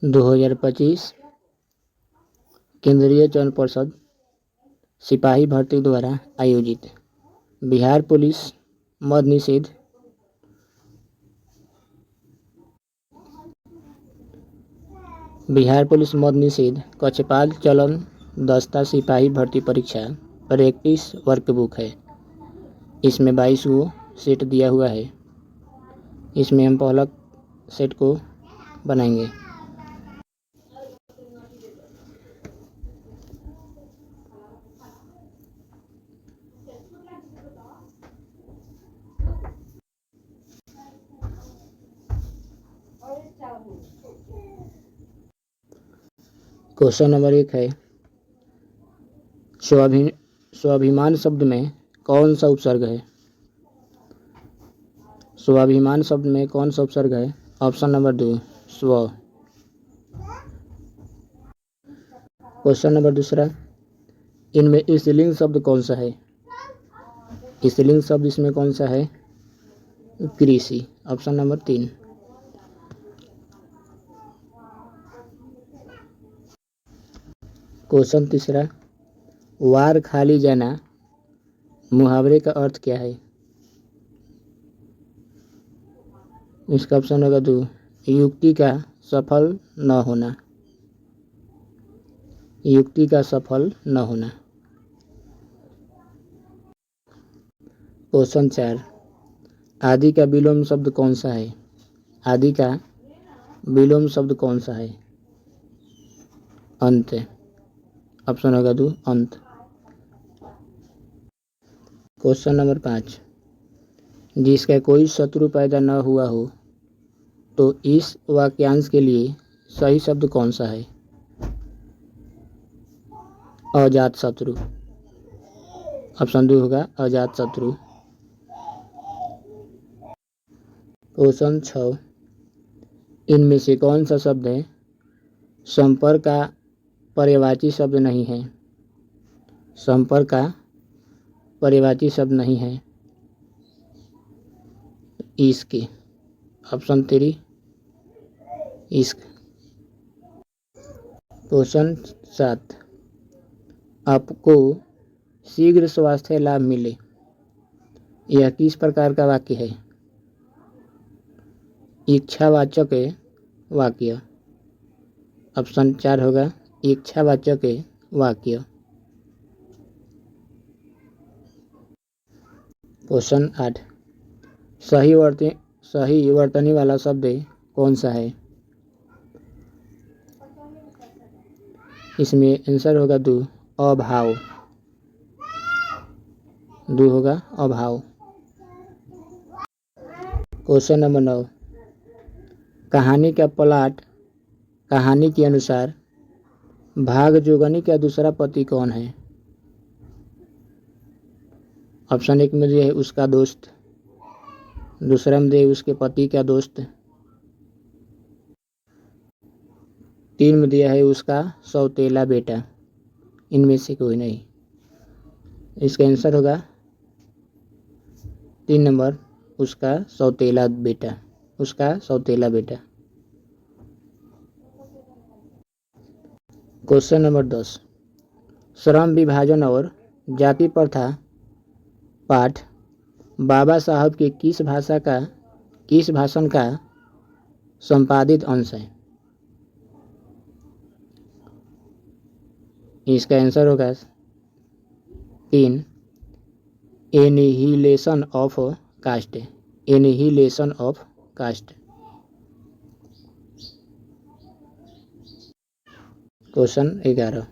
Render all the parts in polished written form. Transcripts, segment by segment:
2025 केंद्रीय चयन पर्षद सिपाही भर्ती द्वारा आयोजित बिहार पुलिस मद निषेध कक्षपाल चलन दस्ता सिपाही भर्ती परीक्षा प्रैक्टिस वर्कबुक है। इसमें 22 गो सेट दिया हुआ है। इसमें हम पहला सेट को बनाएंगे। क्वेश्चन नंबर 1 है, स्वाभिमान शब्द में कौन सा उपसर्ग है? स्वाभिमान शब्द में कौन सा उपसर्ग है? ऑप्शन नंबर 2 स्व। क्वेश्चन नंबर 2, इनमें स्त्रीलिंग शब्द कौन सा है? स्त्रीलिंग शब्द इसमें कौन सा है? कृषि। Option number 3। क्वेश्चन 3, वार खाली जाना मुहावरे का अर्थ क्या है? इसका ऑप्शन होगा 2 युक्ति का सफल न होना। युक्ति का सफल न होना। क्वेश्चन 4, आदि का विलोम शब्द कौन सा है? आदि का विलोम शब्द कौन सा है? अंत। ऑप्शन होगा 2 अंत। क्वेश्चन नंबर 5, जिसका कोई शत्रु पैदा न हुआ हो तो इस वाक्यांश के लिए सही शब्द कौन सा है? अजात शत्रु। ऑप्शन 2 होगा अजात शत्रु। क्वेश्चन 6, इनमें से कौन सा शब्द है संपर्क का पर्यायवाची शब्द नहीं है? संपर्क का पर्यायवाची शब्द नहीं है। इश्क। ऑप्शन 3 इश्क। क्वेश्चन 7, आपको शीघ्र स्वास्थ्य लाभ मिले यह किस प्रकार का वाक्य है? इच्छावाचक वाक्य। ऑप्शन 4 होगा इच्छावाचक वाक्य। क्वेश्चन 8, सही वर्तनी वाला शब्द कौन सा है? इसमें आंसर होगा 2 अभाव। 2 होगा अभाव। क्वेश्चन नंबर 9, कहानी का प्लॉट कहानी के अनुसार भाग जोगनी का दूसरा पति कौन है? ऑप्शन 1 में दिया है उसका दोस्त। दूसरा में दिया उसके पति का दोस्त। 3 में दिया है उसका सौतेला बेटा। इनमें से कोई नहीं। इसका आंसर होगा 3 नंबर उसका सौतेला बेटा। उसका सौतेला बेटा। क्वेश्चन नंबर 10, श्रम विभाजन और जाति प्रथा पाठ बाबा साहब के किस भाषण का संपादित अंश है? इसका आंसर होगा 3 annihilation of caste. Annihilation of caste. Question 11,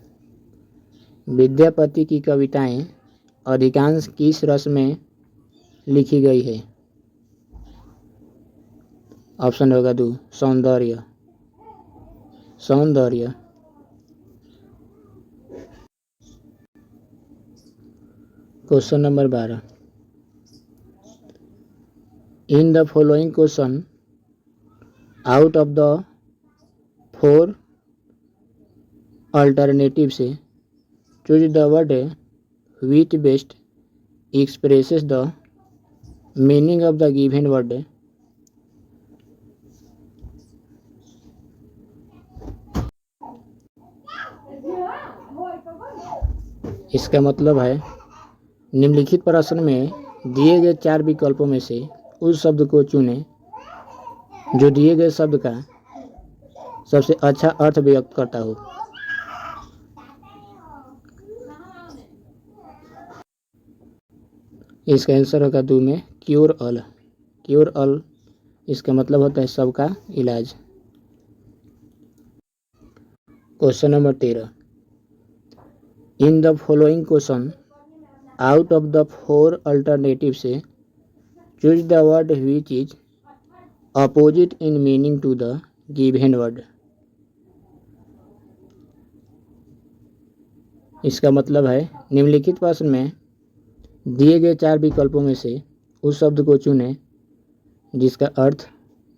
Vidyapati की कविताएं अधिकांश किस रस में लिखी गई है? ऑप्शन होगा 2 सौंदर्य। सौंदर्य। Question number 12, in the following question out of the 4 alternatives choose the word which best expresses the meaning of the given word। इसका मतलब है निम्नलिखित प्रश्न में दिए गए 4 विकल्पों में से उस शब्द को चुनें जो दिए गए शब्द का सबसे अच्छा अर्थ व्यक्त करता हो। इसका आंसर होगा 2 में क्योर ऑल। क्योर ऑल इसका मतलब होता है सबका इलाज। Question number 13, in the following question out of the 4 alternative से choose the word which is opposite in meaning to the given word. इसका मतलब है निम्नलिखित प्रश्न में दिए गए 4 विकल्पों में से उस शब्द को चुनें जिसका अर्थ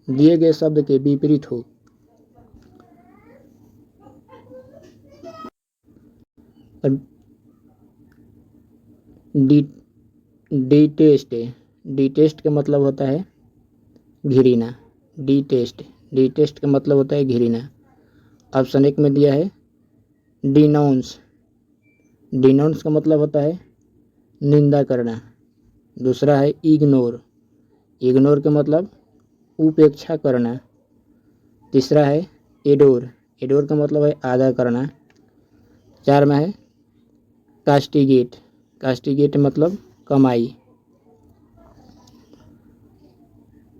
दिए गए शब्द के विपरीत हो। डिटेस्ट का मतलब होता है घृणा। डिटेस्ट का मतलब होता है घृणा। ऑप्शन 1 में दिया है डिनाउंस। डिनाउंस का मतलब होता है निंदा करना। दूसरा है इग्नोर। इग्नोर का मतलब उपेक्षा करना। तीसरा है एडोर। एडोर का मतलब है आदर करना। 4 में है कास्टिगेट। कास्टिगेट मतलब कमाई।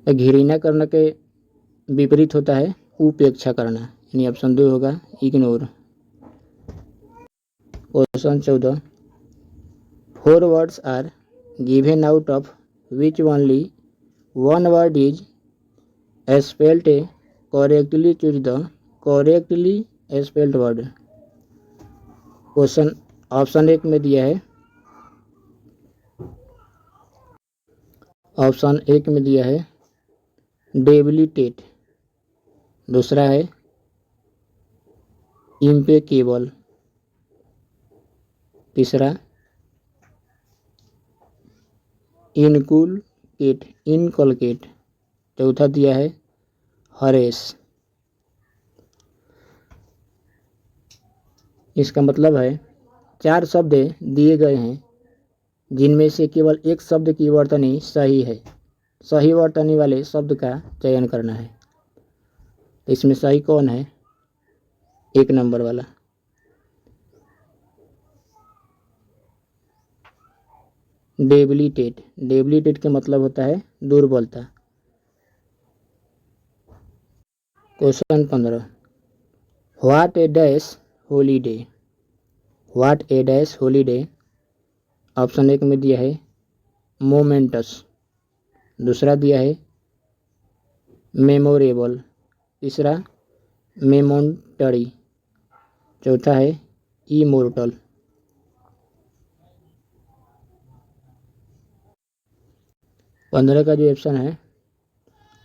घृणा करने के विपरीत होता है उपेक्षा करना, यानी ऑप्शन 2 होगा ignore. Question 14, 4 words are given out of which only one word is spelled correctly. Choose the correctly spelled word। Question option 1 में दिया है डेबिलिटेट। दूसरा है इम्पेकेबल। तीसरा इनकलकेट। चौथा दिया है हरेस। इसका मतलब है 4 शब्द दिए गए हैं जिनमें से केवल एक शब्द की वर्तनी सही है। सही वर्तनी वाले शब्द का चयन करना है। तो इसमें सही कौन है? 1 नंबर वाला। डेबिलिटेट। डेबिलिटेट का मतलब होता है दुर्बलता। Question 15, what A dash holiday. What A dash holiday. Option 1 में दिया है मोमेंटस। दूसरा दिया है मेमोरेबल। तीसरा मेमोंटरी। चौथा है इमोर्टल। 15 का जो ऑप्शन है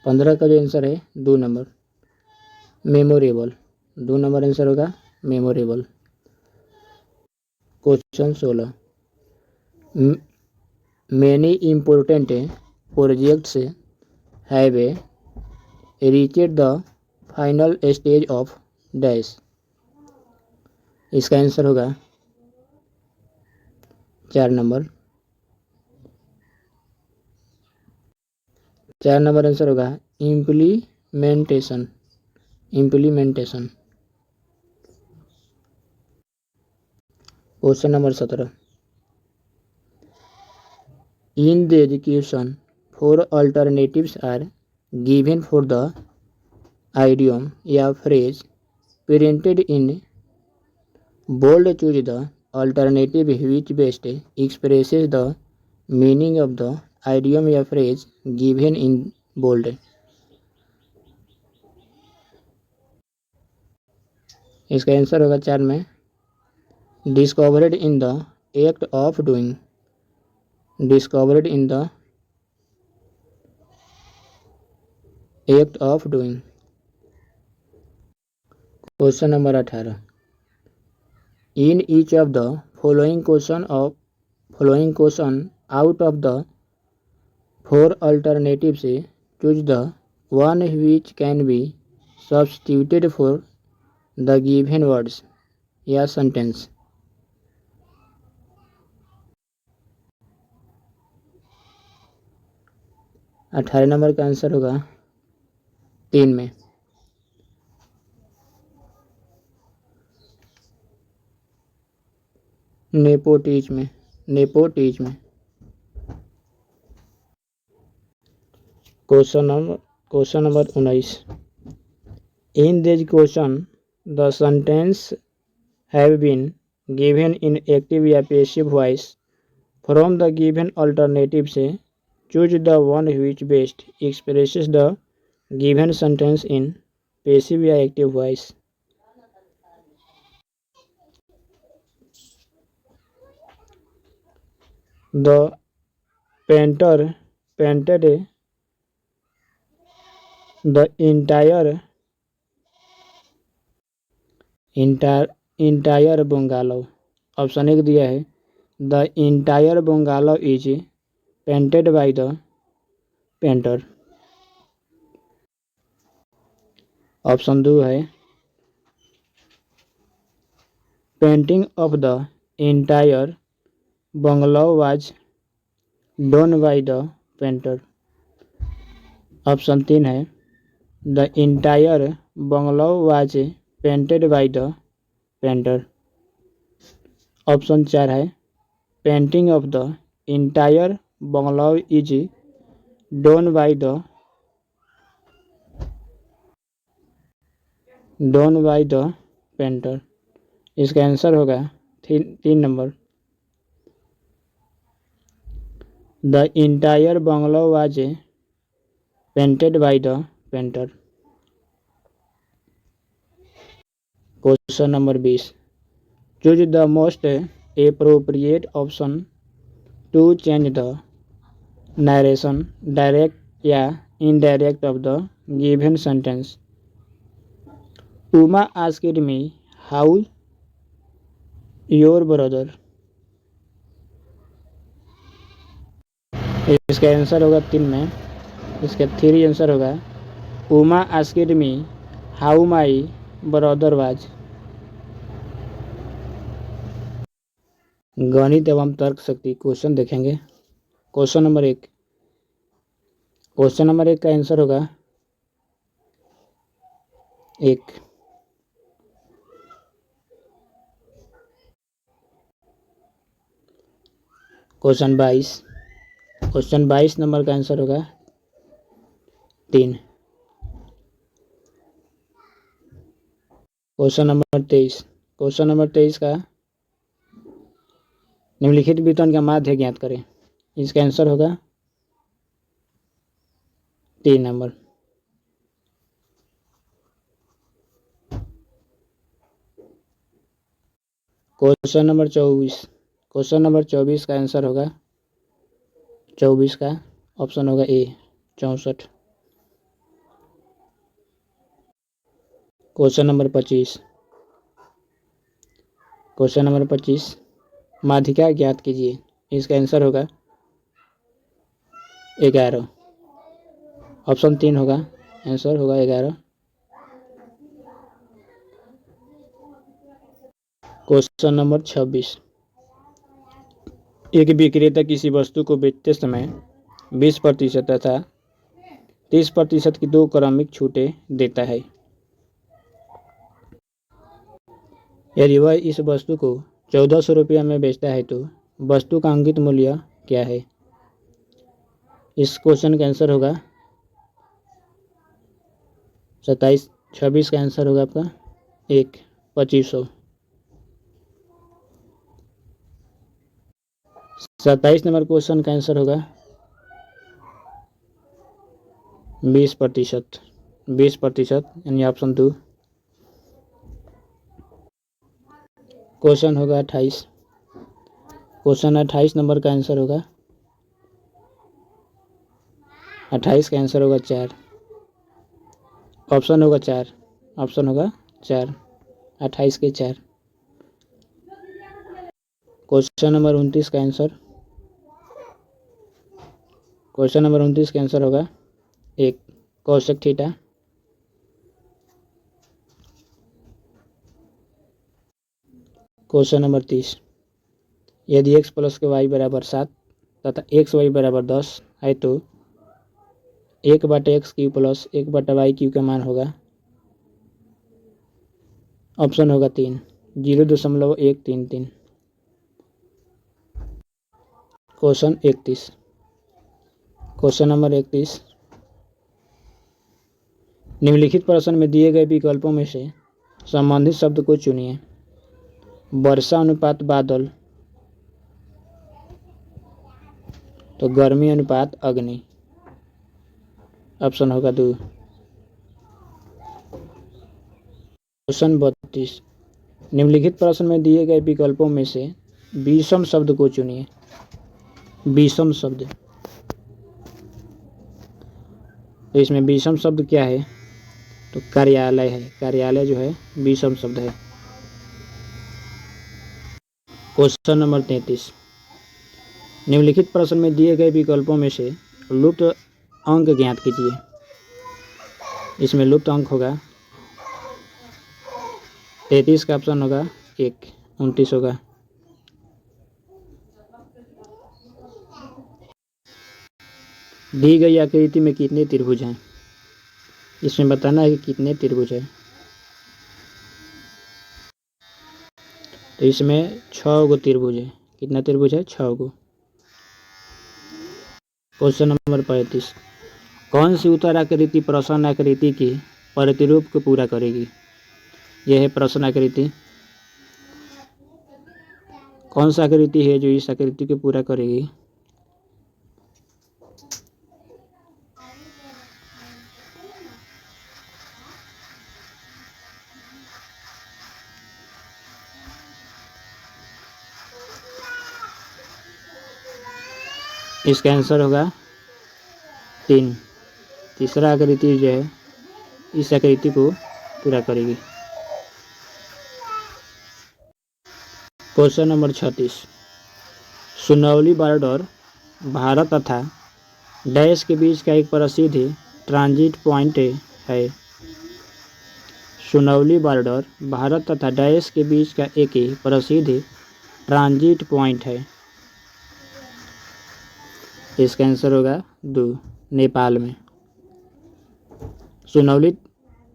15 का जो आंसर है 2 नंबर मेमोरेबल। 2 नंबर आंसर होगा memorable. Question 16, many important projects have reached the final stage of dash. इसका आंसर होगा 4 नंबर। 4 नंबर आंसर होगा implementation. Question number 17, in the education 4 alternatives are given for the idiom या phrase printed in bold. Choose the alternative which best expresses the meaning of the idiom या phrase given in bold. इसका answer होगा 4 में discovered in the act of doing. Discovered in the act of doing. Question number 18, in each of the following question out of the 4 alternative से choose the one which can be substituted for the given words या sentence. 18 number का answer होगा 3 में। Nepotism nepotism. Question number 19। In this question the sentence have been given in active या passive voice from the given alternative से choose the one which best expresses the given sentence in passive या active voice. The painter painted the entire bungalow. Option 1 दिया है the entire bungalow is painted by the painter. Option 2 है painting of the entire bungalow was done by the painter. Option 3 है the entire bungalow was painted by the painter. Option 4 है painting of the entire bungalow is done by the painter. इसका answer होगा 3 number the entire bungalow was painted by the painter. Question number 20। Choose the most appropriate option to change the narration direct या indirect of the given sentence. Uma asked me how your brother. इसका answer होगा 3 में। इसका 3 answer होगा Uma asked me how my brother was. गणित एवं तर्क शक्ति क्वेश्चन देखेंगे। क्वेश्चन नंबर 1 का आंसर होगा 1। क्वेश्चन 22 नंबर का आंसर होगा 3। क्वेश्चन नंबर 23 का निम्नलिखित वितरण का माध्य ज्ञात करें। इसका आंसर होगा 3 नंबर। क्वेश्चन नंबर 24 का आंसर होगा 24 का ऑप्शन होगा ए 64। क्वेश्चन नंबर 25 माध्यिका ज्ञात कीजिए। इसका आंसर होगा 11। ऑप्शन 3 होगा आंसर होगा 11। Question number 26। एक विक्रेता किसी वस्तु को बेचते समय 20% तथा 30% की 2 क्रमिक छूटें देता है। यदि वह इस वस्तु को 1400 रुपया में बेचता है तो वस्तु का अंकित मूल्य क्या है। इस क्वेश्चन का आंसर होगा 26 का आंसर होगा आपका 2500। 27 नंबर क्वेश्चन का आंसर होगा 20% यानी ऑप्शन 2। क्वेश्चन होगा 28 नंबर का आंसर होगा 28 का आंसर होगा 4। ऑप्शन होगा 4 28 के 4। क्वेश्चन नंबर 29 का आंसर होगा 1 कोसेक थीटा। Question number 30। यदि x + y = 7 तथा xy = 10 है तो 1/x³ प्लस 1/y³ का मान होगा, ऑप्शन होगा 3, 0.133। क्वेश्चन 31, क्वेश्चन नंबर 31, निम्नलिखित प्रश्न में दिए गए विकल्पों में से संबंधित शब्द को चुनिए। वर्षा अनुपात बादल, तो गर्मी अनुपात अग्नि, ऑप्शन होगा 2। क्वेश्चन 32, निम्नलिखित प्रश्न में दिए गए विकल्पों में से विषम शब्द को चुनिए। विषम शब्द, तो इसमें विषम शब्द क्या है, तो कार्यालय है। कार्यालय जो है विषम शब्द है। क्वेश्चन नंबर 33, निम्नलिखित प्रश्न में दिए गए विकल्पों में से लुप्त अंक ज्ञात कीजिए। इसमें लुप्त अंक होगा 33 का ऑप्शन होगा 1, 29 होगा। दी गई आकृति में कितने त्रिभुज हैं, इसमें बताना है कि कितने त्रिभुज है। तो इसमें 6 गो त्रिभुज है। कितना त्रिभुज है, 6 गो। क्वेश्चन नंबर 35, कौन सी उत्तर आकृति प्रश्न आकृति की प्रतिरूप को पूरा करेगी। यह है प्रश्न आकृति। कौन सा आकृति है जो इस आकृति को पूरा करेगी। इसका आंसर होगा 3। तीसरा आकृति जो है इस आकृति को पूरा करेगी। Question number 36, Sunauli border Bharat तथा डैश के बीच का एक प्रसिद्ध ट्रांजिट पॉइंट है। सुनौली बॉर्डर भारत तथा डैश के बीच का एक प्रसिद्ध ट्रांजिट पॉइंट है। इसका आंसर होगा 2, नेपाल में। सुनौली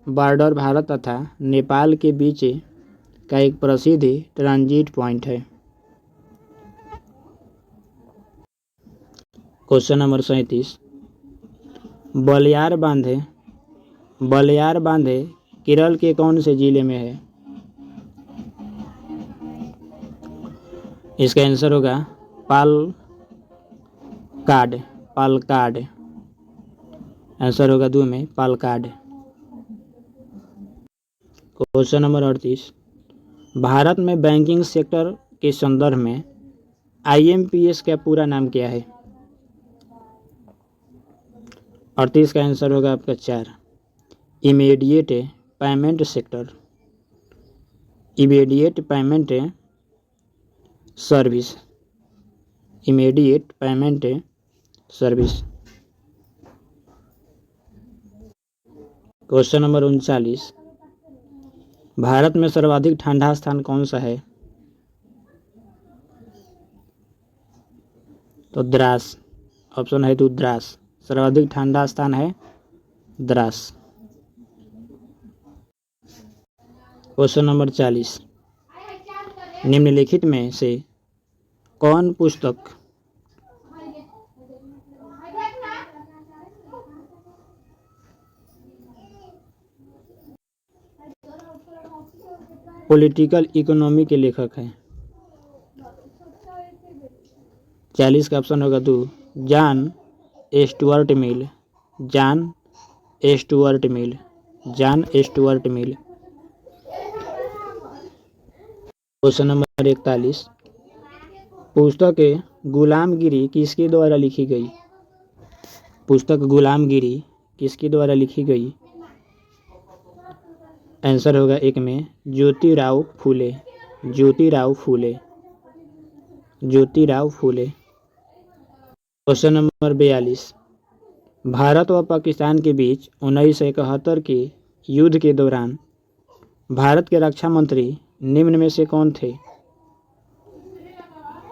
बॉर्डर भारत तथा नेपाल के बीच का एक प्रसिद्ध ट्रांजिट पॉइंट है। क्वेश्चन नंबर 37, बलियार बांध केरल के कौन से जिले में है। इसका आंसर होगा पालक्काड। आंसर होगा 2 में पालक्काड। क्वेश्चन नंबर 38, भारत में बैंकिंग सेक्टर के संदर्भ में IMPS का पूरा नाम क्या है। 38 का आंसर होगा आपका 4, immediate payment sector, immediate payment service, immediate payment service. Question number 39, Bharat में सर्वाधिक ठंडा स्थान कौन सा है। तो द्रास, ऑप्शन है 2 द्रास। सर्वाधिक ठंडा स्थान है द्रास। क्वेश्चन नंबर 40, निम्नलिखित में से कौन पुस्तक पॉलिटिकल इकोनॉमी के लेखक हैं। 40 का ऑप्शन होगा 2, John Stuart Mill. Question number 41, पुस्तक गुलामगिरी किसके द्वारा लिखी गई। पुस्तक गुलामगिरी किसके द्वारा लिखी गई। आंसर होगा 1 में ज्योतिराव फूले। क्वेश्चन नंबर 42, भारत व पाकिस्तान के बीच 1971 के युद्ध के दौरान भारत के रक्षा मंत्री निम्न में से कौन थे।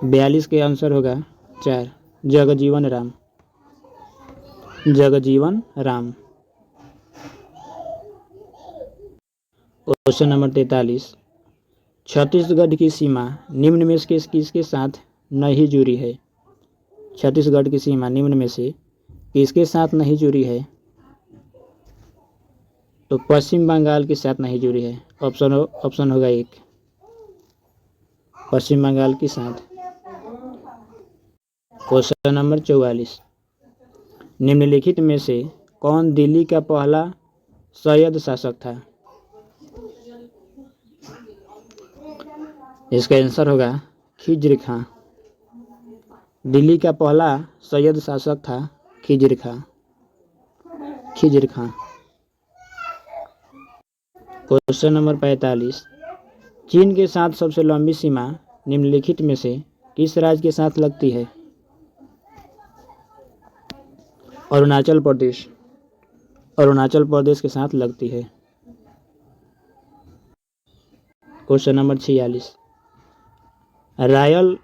42 के आंसर होगा 4, जगजीवन राम। जगजीवन राम। क्वेश्चन नंबर 43, छत्तीसगढ़ की सीमा निम्न में से किसके साथ नहीं जुड़ी है? छत्तीसगढ़ की सीमा निम्न में से किसके साथ नहीं जुड़ी है? तो पश्चिम बंगाल के साथ नहीं जुड़ी है। ऑप्शन होगा 1, पश्चिम बंगाल के साथ। क्वेश्चन नंबर 44, निम्नलिखित में से कौन दिल्ली का पहला सैयद शासक था? इसका आंसर होगा खिज्र खां। दिल्ली का पहला सैयद शासक था खिज्र खां। क्वेश्चन नंबर 45, चीन के साथ सबसे लंबी सीमा निम्नलिखित में से किस राज्य के साथ लगती है? अरुणाचल प्रदेश के साथ लगती है। Question number 46, royal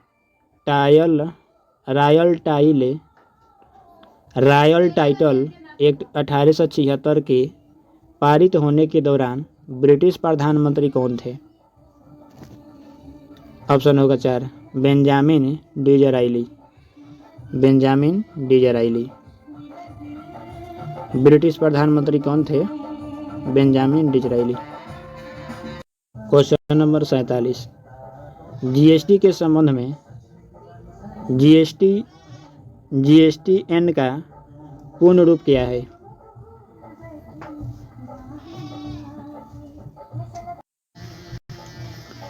title act 1876 के पारित होने के दौरान ब्रिटिश प्रधानमंत्री कौन थे? ऑप्शन होगा 4, बेंजामिन डिज़राइली। ब्रिटिश प्रधानमंत्री कौन थे? बेंजामिन डिज़राइली। क्वेश्चन नंबर 47, जीएसटी के संबंध में जीएसटीएन का पूर्ण रूप क्या है?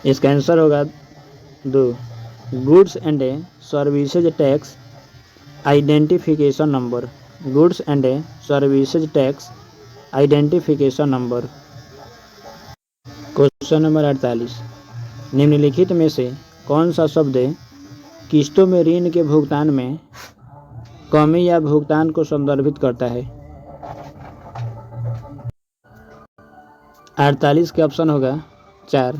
इसका आंसर होगा 2, goods and services tax identification number. Goods and services tax identification number. Question number 48, निम्नलिखित में से कौन सा शब्द किस्तों में ऋण के भुगतान में कमी या भुगतान को संदर्भित करता है? 48 का ऑप्शन होगा 4,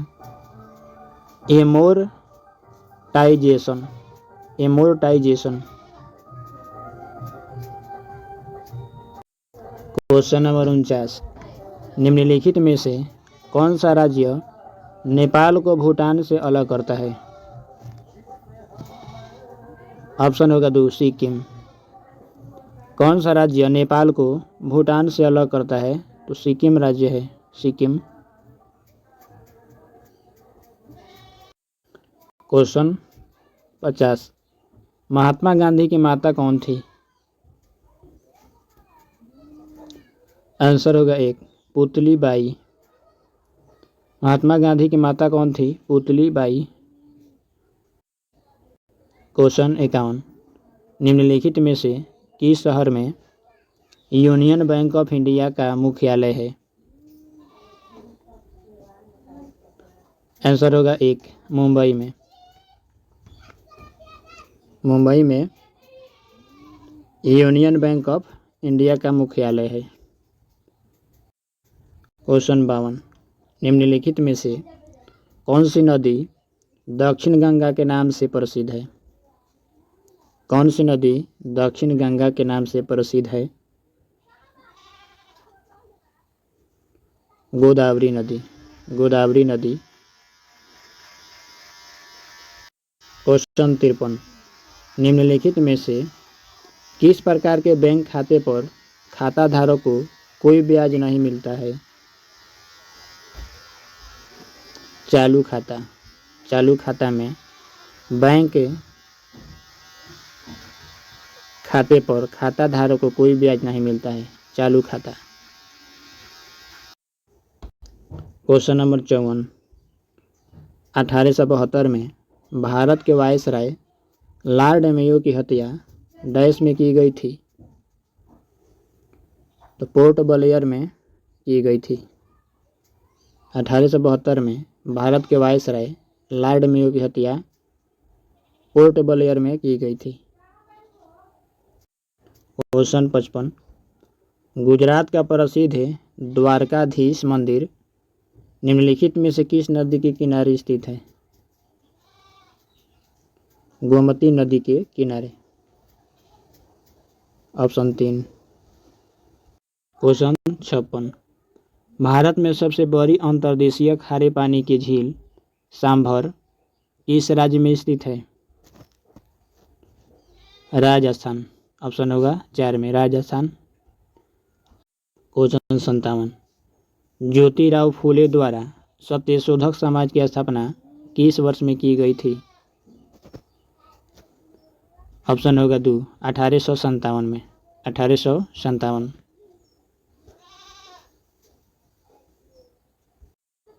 एमोरटाइजेशन। क्वेश्चन नंबर 49, निम्नलिखित में से कौन सा राज्य नेपाल को भूटान से अलग करता है? ऑप्शन होगा 2, सिक्किम। कौन सा राज्य नेपाल को भूटान से अलग करता है? तो सिक्किम राज्य है, सिक्किम। क्वेश्चन 50, महात्मा गांधी की माता कौन थी? आंसर होगा 1, पुतली बाई। महात्मा गांधी की माता कौन थी? पुतली बाई। क्वेश्चन 51, निम्नलिखित में से किस शहर में यूनियन बैंक ऑफ इंडिया का मुख्यालय है? आंसर होगा 1, मुंबई में यूनियन बैंक ऑफ इंडिया का मुख्यालय है। क्वेश्चन 52, निम्नलिखित में से कौन सी नदी दक्षिण गंगा के नाम से प्रसिद्ध है? कौन सी नदी दक्षिण गंगा के नाम से प्रसिद्ध है? गोदावरी नदी। क्वेश्चन 53, निम्नलिखित में से किस प्रकार के बैंक खाते पर खाताधारक को कोई ब्याज नहीं मिलता है? चालू खाता में बैंक खाते पर खाताधारक को कोई ब्याज नहीं मिलता है, चालू खाता। क्वेश्चन नंबर 54, 1872 में भारत के वायसराय लॉर्ड मेयो की हत्या डैश में की गई थी? तो पोर्ट ब्लेयर में की गई थी। 1872 में भारत के वायसराय लॉर्ड मेयो की हत्या पोर्ट ब्लेयर में की गई थी। क्वेश्चन 55, गुजरात का प्रसिद्ध द्वारकाधीश मंदिर निम्नलिखित में से किस नदी के किनारे स्थित है? गोमती नदी के किनारे। ऑप्शन 3, क्वेश्चन 56, भारत में सबसे बड़ी अंतर्देशीय खारे पानी की झील सांभर किस राज्य में स्थित है? राजस्थान। ऑप्शन होगा 4 में राजस्थान। क्वेश्चन 57, ज्योतिराव फूले द्वारा सत्यशोधक समाज की स्थापना किस वर्ष में की गई थी? ऑप्शन होगा 2 1857 में 1857।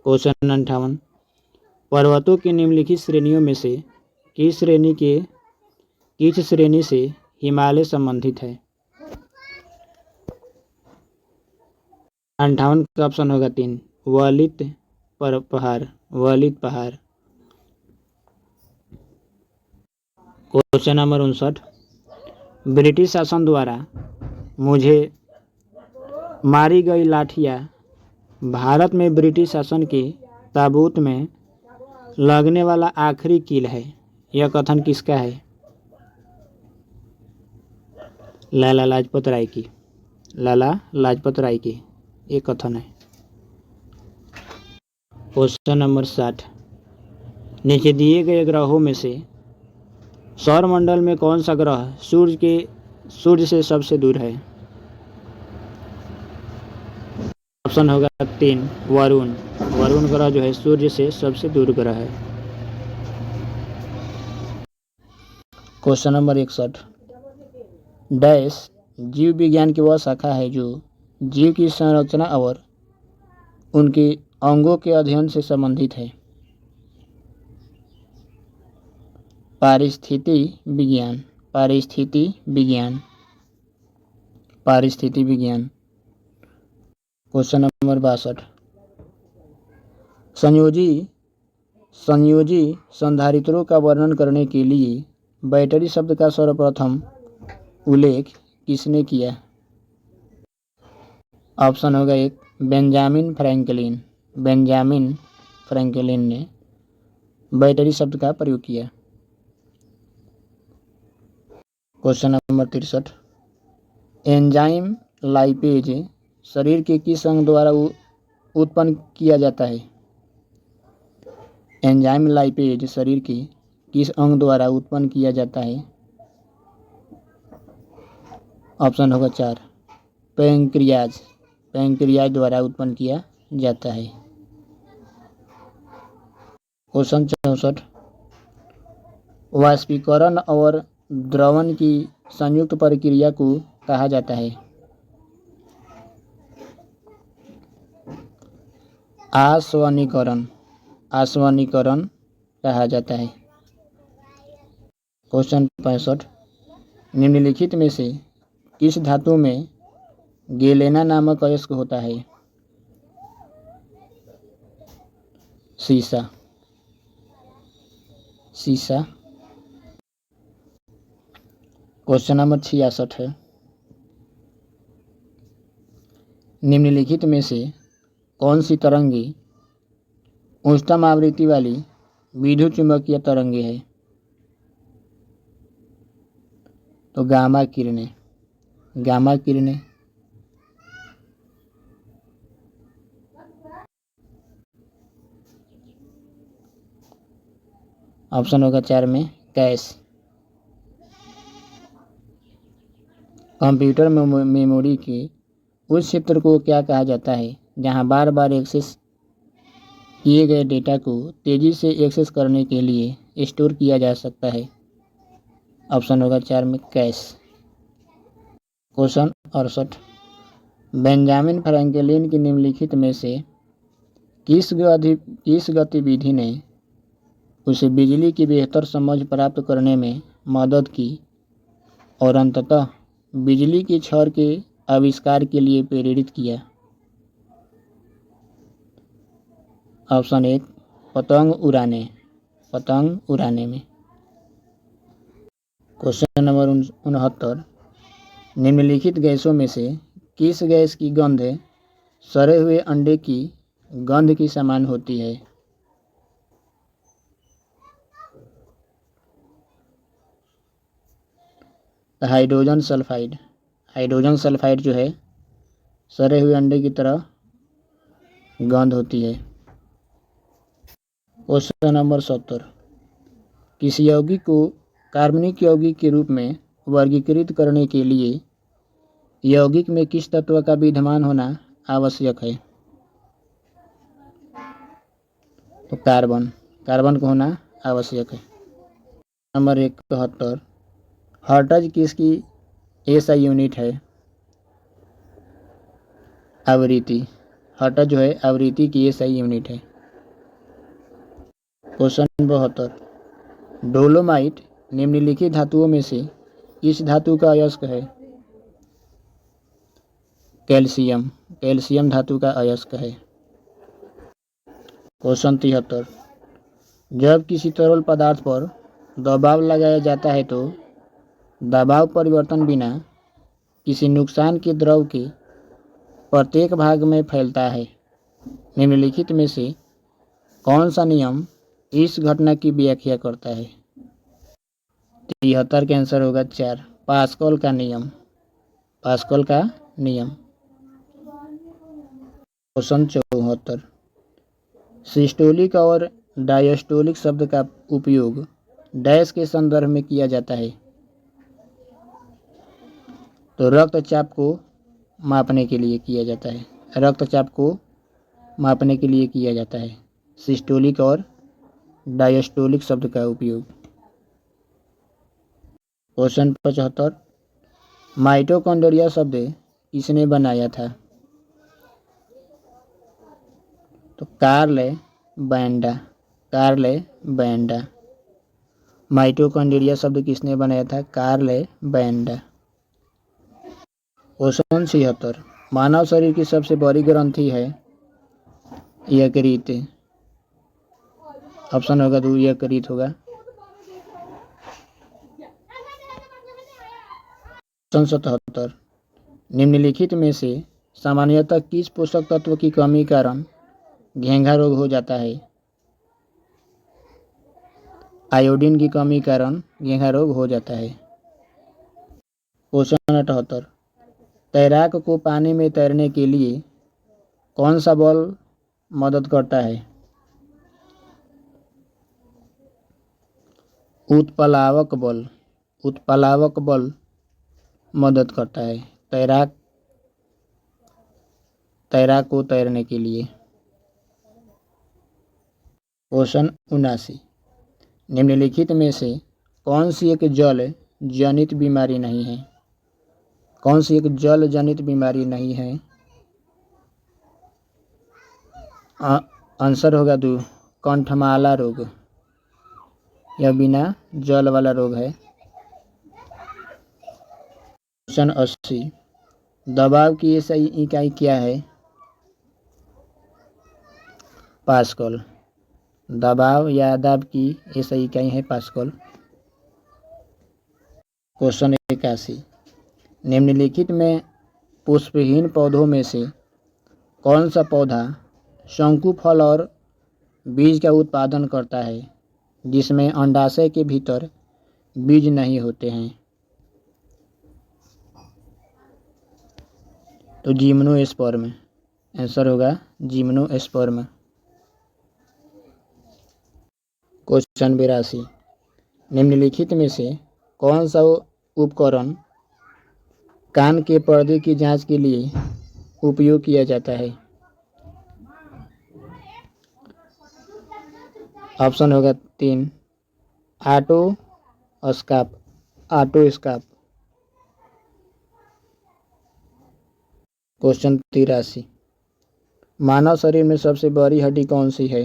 क्वेश्चन 58, पर्वतों की निम्नलिखित श्रेणियों में से किस श्रेणी से हिमालय संबंधित है? 58 का ऑप्शन होगा 3 वलित पहाड़। क्वेश्चन नंबर 59, ब्रिटिश शासन द्वारा मुझे मारी गई लाठियाँ भारत में ब्रिटिश शासन के ताबूत में लगने वाला आखिरी कील है। यह कथन किसका है? लाला लाजपत राय की ये कथन है। क्वेश्चन नंबर 60, नीचे दिए गए ग्रहों में से सौरमंडल में कौन सा ग्रह सूर्य से सबसे दूर है? ऑप्शन होगा 3 वरुण ग्रह जो है सूर्य से सबसे दूर ग्रह है। क्वेश्चन नंबर 61, डैश जीव विज्ञान की वह शाखा है जो जीव की संरचना और उनके अंगों के अध्ययन से संबंधित है? पारिस्थिति विज्ञान। क्वेश्चन नंबर 62, संयोजी संधारित्रों का वर्णन करने के लिए बैटरी शब्द का सर्वप्रथम उल्लेख किसने किया? ऑप्शन होगा 1 बेंजामिन फ्रैंकलिन ने बैटरी शब्द का प्रयोग किया। क्वेश्चन नंबर 63, एंजाइम लाइपेज शरीर के किस अंग द्वारा उत्पन्न किया जाता है? एंजाइम लाइपेज शरीर के किस अंग द्वारा उत्पन्न किया जाता है? ऑप्शन होगा 4 पैंक्रियाज द्वारा उत्पन्न किया जाता है। क्वेश्चन 64, वाष्पीकरण और द्रवण की संयुक्त प्रक्रिया को कहा जाता है? आसवनीकरण कहा जाता है। क्वेश्चन 65, निम्नलिखित में से किस धातु में गेलेना नामक अयस्क होता है? सीसा। क्वेश्चन नंबर 66 है, निम्नलिखित में से कौन सी तरंगे उच्चतम आवृत्ति वाली विद्युत चुम्बकीय तरंगे है? तो गामा किरणें। ऑप्शन होगा 4 में कैश। कंप्यूटर मेमोरी के उस क्षेत्र को क्या कहा जाता है जहां बार बार एक्सेस किए गए डेटा को तेजी से एक्सेस करने के लिए स्टोर किया जा सकता है? ऑप्शन होगा 4 में कैश। क्वेश्चन 68, बेंजामिन फ्रैंकलिन की निम्नलिखित में से किस गतिविधि ने उसे बिजली की बेहतर समझ प्राप्त करने में मदद की और अंततः बिजली के छड़ के आविष्कार के लिए प्रेरित किया? ऑप्शन 1 पतंग उड़ाने में। क्वेश्चन नंबर 69, निम्नलिखित गैसों में से किस गैस की गंध सड़े हुए अंडे की गंध की समान होती है? हाइड्रोजन सल्फाइड जो है सड़े हुए अंडे की तरह गंध होती है। क्वेश्चन नंबर 70, किसी यौगिक को कार्बनिक यौगिक के रूप में वर्गीकृत करने के लिए यौगिक में किस तत्व का विद्यमान होना आवश्यक है? तो कार्बन को होना आवश्यक है। नंबर 71, हर्ट्ज किसकी एसआई यूनिट है? आवृत्ति। हर्ट्ज जो है आवृत्ति की एसआई यूनिट है। क्वेश्चन 72, डोलोमाइट निम्नलिखित धातुओं में से किस धातु का अयस्क है? कैल्शियम धातु का अयस्क है। क्वेश्चन 73, जब किसी तरल पदार्थ पर दबाव लगाया जाता है तो दबाव परिवर्तन बिना किसी नुकसान के द्रव के प्रत्येक भाग में फैलता है। निम्नलिखित में से कौन सा नियम इस घटना की व्याख्या करता है? 73 के आंसर होगा 4, पास्कल का नियम। क्वेश्चन 74, सिस्टोलिक और डायस्टोलिक शब्द का उपयोग डैश के संदर्भ में किया जाता है? तो रक्तचाप को मापने के लिए किया जाता है। सिस्टोलिक और डायस्टोलिक शब्द का उपयोग। क्वेश्चन 75, माइटोकॉन्ड्रिया शब्द किसने बनाया था? तो कार्ल बैंडा। माइटोकॉन्ड्रिया शब्द किसने बनाया था? कार्ल बैंडा। क्वेश्चन 76, मानव शरीर की सबसे बड़ी ग्रंथि है? यकृत। ऑप्शन होगा 2, यकृत होगा। क्वेश्चन 77, निम्नलिखित में से सामान्यतः किस पोषक तत्व की कमी कारण घेंघा रोग हो जाता है? आयोडीन की कमी कारण घेंघा रोग हो जाता है। क्वेश्चन 78, तैराक को पानी में तैरने के लिए कौन सा बल मदद करता है? उत्प्लावक बल मदद करता है तैराक को तैरने के लिए। क्वेश्चन 79, निम्नलिखित में से कौन सी एक जल जनित बीमारी नहीं है? आंसर होगा 2, कंठमाला रोग। यह बिना जल वाला रोग है। क्वेश्चन 80, दबाव की एसआई इकाई क्या है? पास्कल। दबाव या दाब की एसआई इकाई है पास्कल। क्वेश्चन 81, निम्नलिखित में पुष्पहीन पौधों में से कौन सा पौधा शंकु फल और बीज का उत्पादन करता है जिसमें अंडाशय के भीतर बीज नहीं होते हैं? तो जिम्नोस्पर्म। आंसर होगा जिम्नोस्पर्म। क्वेश्चन 82, निम्नलिखित में से कौन सा उपकरण कान के पर्दे की जांच के लिए उपयोग किया जाता है? ऑप्शन होगा 3, ऑटोस्कोप। क्वेश्चन 83, मानव शरीर में सबसे बड़ी हड्डी कौन सी है?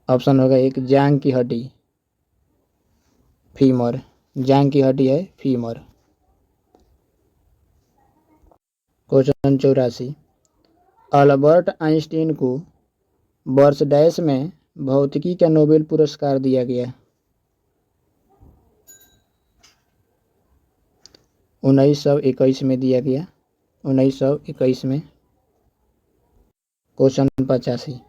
ऑप्शन होगा 1, जांघ की हड्डी, फीमर। जांघ की हड्डी है फीमर। क्वेश्चन 84, अल्बर्ट आइंस्टीन को वर्ष डैश में भौतिकी का नोबेल पुरस्कार दिया गया? 1921 में दिया गया। 1921 में। क्वेश्चन 85,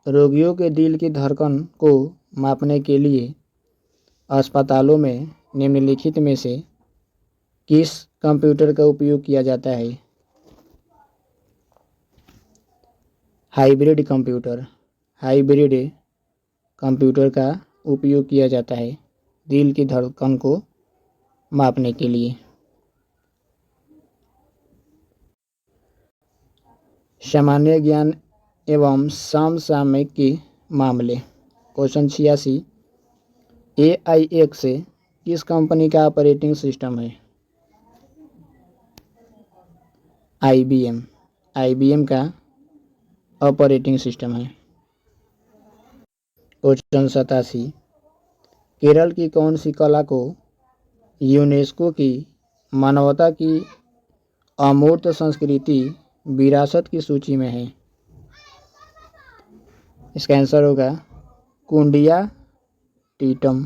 रोगियों के दिल की धड़कन को मापने के लिए अस्पतालों में निम्नलिखित में से किस कंप्यूटर का उपयोग किया जाता है? Hybrid computer. हाइब्रिड कंप्यूटर का उपयोग किया जाता है दिल की धड़कन को मापने के लिए। सामान्य ज्ञान एवं समसामयिक के मामले। क्वेश्चन 86, AIX किस कंपनी का ऑपरेटिंग सिस्टम है? IBM। IBM का ऑपरेटिंग सिस्टम है। क्वेश्चन 87, केरल की कौन सी कला को यूनेस्को की मानवता की अमूर्त संस्कृति विरासत की सूची में है? इसका आंसर होगा कुंडिया टीटम।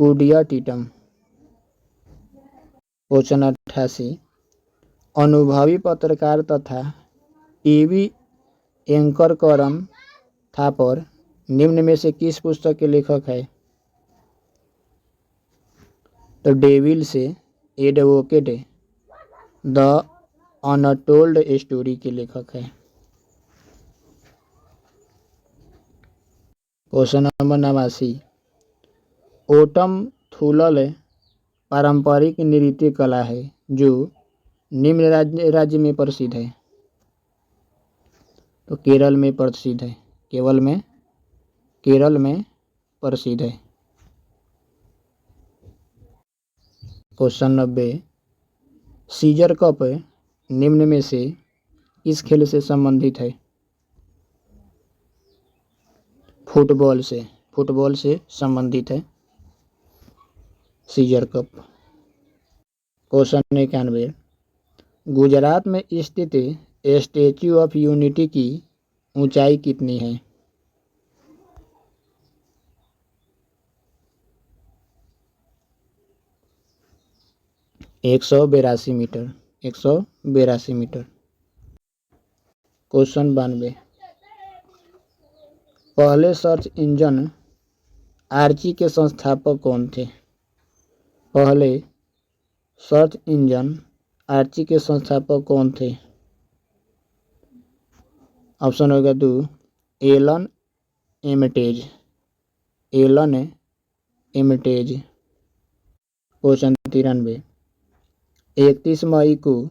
कुडिया टीटम। क्वेश्चन 88, अनुभवी पत्रकार तथा टीवी एंकर करण थापर निम्न में से किस पुस्तक के लेखक है? तो डेविल से एडवोकेट द अनटोल्ड स्टोरी के लेखक है। क्वेश्चन नंबर 89, ओटम थुलल पारंपरिक नृत्य कला है जो निम्न राज्य में प्रसिद्ध है? तो केरल में प्रसिद्ध है। केरल में प्रसिद्ध है। क्वेश्चन 90, सीजर कप निम्न में से किस खेल से संबंधित है? फुटबॉल से संबंधित है सीजर कप। क्वेश्चन 91, गुजरात में स्थित स्टैच्यू ऑफ यूनिटी की ऊंचाई कितनी है? 182 मीटर। 182 मीटर। क्वेश्चन 92, पहले सर्च इंजन आर्ची के संस्थापक कौन थे? पहले सर्च इंजन आर्ची के संस्थापक कौन थे? ऑप्शन होगा 2, एलन एमिटेज। क्वेश्चन 93, 31 मई को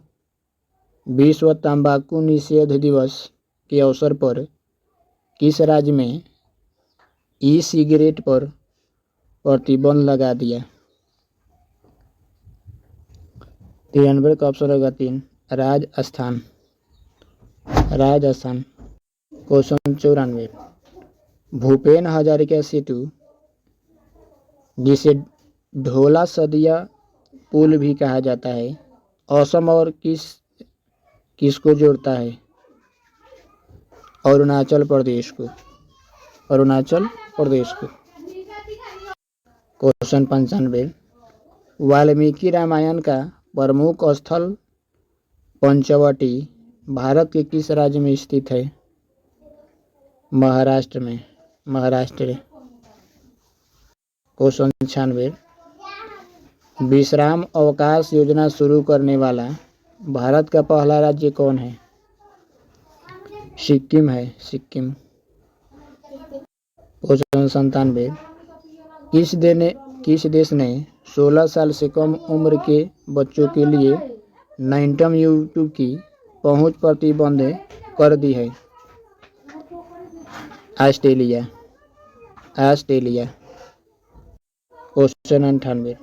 विश्व तंबाकू निषेध दिवस के अवसर पर किस राज्य में ई सिगरेट पर प्रतिबंध लगा दिया? 93 का ऑप्शन होगा 3, राजस्थान। क्वेश्चन 94, भूपेन हजारिका सेतु जिसे ढोला सदिया पुल भी कहा जाता है असम और किसको जोड़ता है? अरुणाचल प्रदेश को। क्वेश्चन 95, वाल्मीकि रामायण का प्रमुख स्थल पंचवटी भारत के किस राज्य में स्थित है? महाराष्ट्र। क्वेश्चन 96, विश्राम अवकाश योजना शुरू करने वाला भारत का पहला राज्य कौन है? सिक्किम है। क्वेश्चन 97, किस देश ने 16 साल से कम उम्र के बच्चों के लिए न्यूनतम यूट्यूब की पहुंच प्रतिबंध कर दी है? ऑस्ट्रेलिया। क्वेश्चन 98,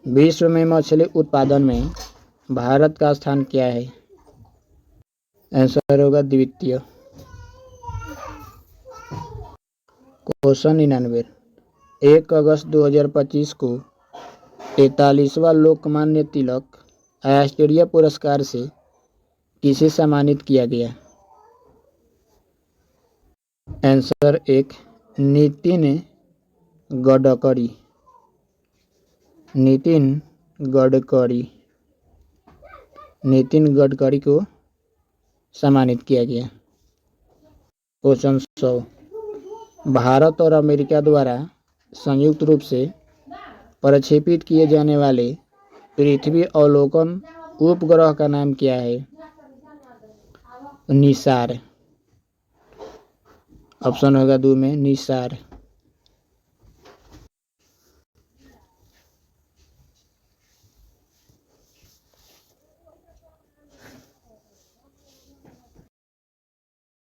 विश्व में मछली उत्पादन में भारत का स्थान क्या है? आंसर होगा द्वितीय। क्वेश्चन 99, 1 अगस्त 2025 को 43वां लोकमान्य तिलक राष्ट्रीय पुरस्कार से किसे सम्मानित किया गया? आंसर 1, नितिन गडकरी को सम्मानित किया गया। क्वेश्चन 100, भारत और अमेरिका द्वारा संयुक्त रूप से प्रक्षेपित किए जाने वाले पृथ्वी अवलोकन उपग्रह का नाम क्या है? निसार। ऑप्शन होगा 2 में निसार।